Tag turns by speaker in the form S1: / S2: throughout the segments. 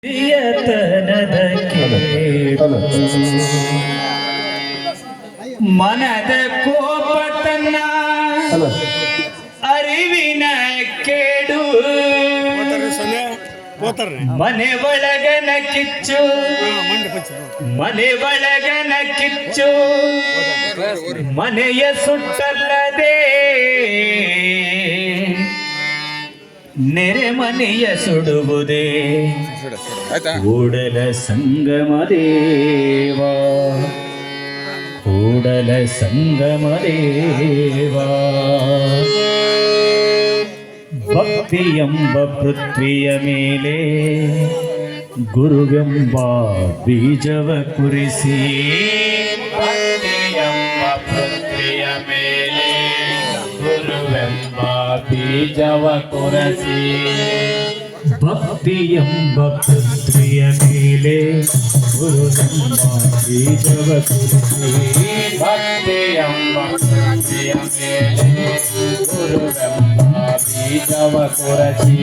S1: ಪ್ರಿಯತನದ ಕೇಳು ಮನದ ಕೋಪತನ ಅರಿವಿನ ಕೇಡು ಮನೆ ಒಳಗನ ಕಿಚ್ಚು ಮನೆ ಒಳಗನ ಕಿಚ್ಚು ಮನೆಯ ಸುಟ್ಟಲ್ಲದೆ ನೆರೆ ಮನೆಯ ಸುಡುವುದೇ ಕೂಡಲ ಸಂಗಮ ದೇವ ಕೂಡಲ ಸಂಗಮ ದೇವ ಭಕ್ತಿಯೆಂಬ ಪೃಥ್ವಿಯ ಮೇಲೆ ಗುರುವೆಂಬ ಬೀಜವ ಕುರಿಸಿ ಭಕ್ತಿಯೆಂಬ ಪೃಥ್ವಿಯ ಮೇಲೆ ಗುರುವೆಂಬ ಬೀಜವ ಕುರಸಿ ಭಕ್ತಿಯೆಂಬ ಪೃಥ್ವಿಯ ಮೇಲೆ ಗುರುವೆಂಬ ಬೀಜವ ಕುರಿಸಿ ಭಕ್ತಿಯೆಂಬ ಪೃಥ್ವಿಯ ಮೇಲೆ ಗುರುವೆಂಬ ಬೀಜವ ಕುರಸಿ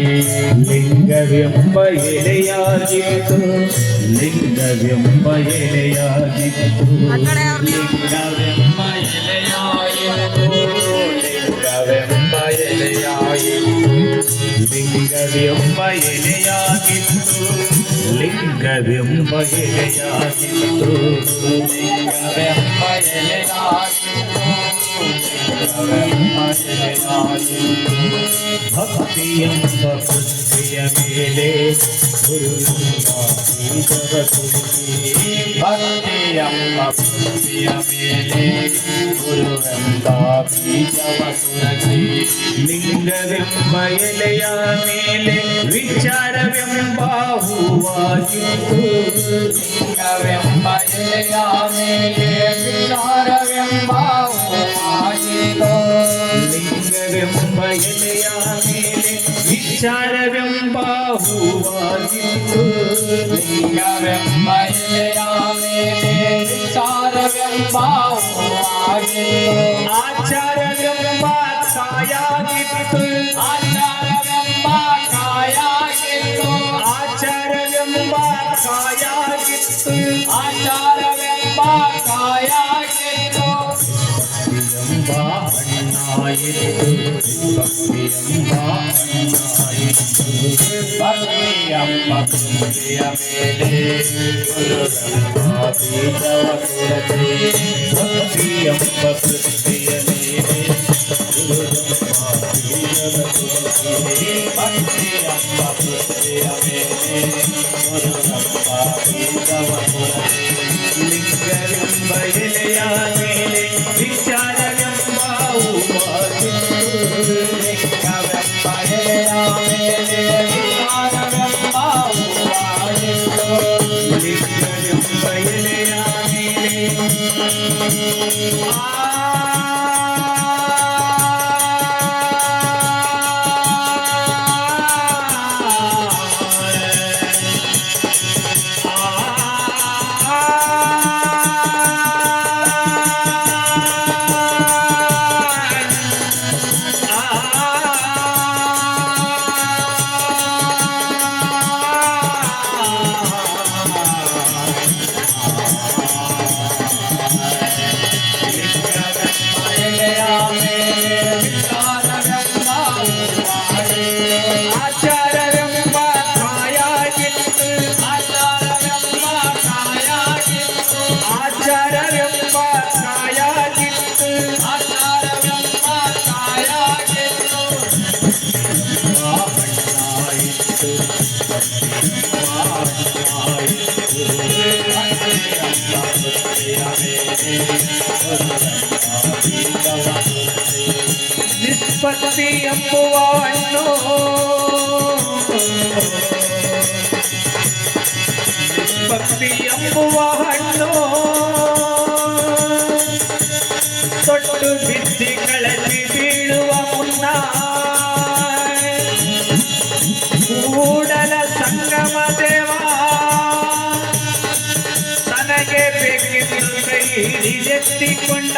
S1: ಲಿಂಗವೆಂಬ ಎಲೆಯಾಗಿತ್ತು ಲಿಂಗವೆಂಬ ಎಲೆಯಾಗಿತ್ತು ಲಿಂಗವೆಂಬ ಎಲೆಯಾಗಿತ್ತು ಲಿಂಗವೆಂಬ ಎಲೆಯಾಗಿತ್ತು ಲಿಂಗವೆಂಬ ಎಲೆಯಾಗಿತ್ತು ಲಿಂಗವೆಂಬ ಎಲೆಯಾಗಿತ್ತು ಲಿಂಗವೆಂಬ ಎಲೆಯಾಗಿತ್ತು ಭಕ್ತಿಯೆಂಬ ಪೃಥ್ವಿಯ ಮೇಲೆ ಗುರುವೆಂಬ ಬೀಜವ ಕುರಿಸಿ ಭಕ್ತಿಯೆಂಬ ಪೃಥ್ವಿಯ ಮೇಲೆ ಗುರುವೆಂಬ ಬೀಜವ ಕುರಸಿ ಲಿಂಗವೆಂಬ ಎಲೆಯ ಮೇಲೆ ವಿಚಾರವೆಂಬ ಹೂವಾಗಿತ್ತು ಲಿಂಗವೆಂಬ ಎಲೆಯ ಮೇಲೆ ವಿಚಾರವೆಂಬ ಹೂವಾಗಿತ್ತು ಲಿಂಗವೆಂಬ ಎಲೆಯ ಮೇಲೆ ವಿಚಾರವೆಂಬ ಹೂವಾಗಿತ್ತು ಲಿಂಗವೆಂಬ ಎಲೆಯ ಮೇಲೆ ವಿಚಾರವೆಂಬ ಹೂವಾಗಿತ್ತು ಆಚಾರವೆಂಬ ಕಾಯಾಗಿತ್ತು ಆಚಾರವೆಂಬ ಕಾಯಾಗಿತ್ತು ಆಚಾರವೆಂಬ ಕಾಯಾಗಿತ್ತು ಆಚಾರವೆಂಬ ಕಾಯಾಗಿತ್ತು ಎಂಬ ಹಣ್ಣಾಯಿತು ಭಕ್ತಿಯೆಂಬ ಹಣ್ಣಾಯಿತು ಭಕ್ತಿಯೆಂಬ ಪೃಥ್ವಿಯ ಮೇಲೆ ಗುರುವೆಂಬ ಬೀಜವ ಕುರಸಿ ಭಕ್ತಿಯೆಂಬ ಪೃಥ್ವಿಯ ಮೇಲೆ ಗುರುವೆಂಬ ಬೀಜವ ಕುರಸಿ ಭಕ್ತಿಯೆಂಬ ಪೃಥ್ವಿಯ ಮೇಲೆ ಗುರುವೆಂಬ ಬೀಜವ ಕುರಸಿ ಲಿಂಗವೆಂಬ ಎಲೆಯ ಮೇಲೆ ವಿಚಾರವೆಂಬ ಹೂವಾಗಿತ್ತು ಲಿಂಗವೆಂಬ ಎಲೆಯ ಮೇಲೆ ವಿಚಾರವೆಂಬ ಹೂವಾಗಿತ್ತು ಲಿಂಗವೆಂಬ ಎಲೆಯ ಮೇಲೆ ನಿಷ್ಪತ್ತಿ ಎಂಬುವ ಹಣ್ಣು ನಿಷ್ಪತ್ತಿ ಎಂಬುವ ಹಣ್ಣು ತೊಟ್ಟು ಬಿದ್ದಿ ಕಳಚಿ ಬೀಳುವ ಮುನ್ನ ಕೂಡಲ ಸಂಗಮ ದೇವ ತನಗೆ ಬೇಕಿದ್ದು ಕೈ ಹಿಡಿದೆತ್ತಿಕೊಂಡ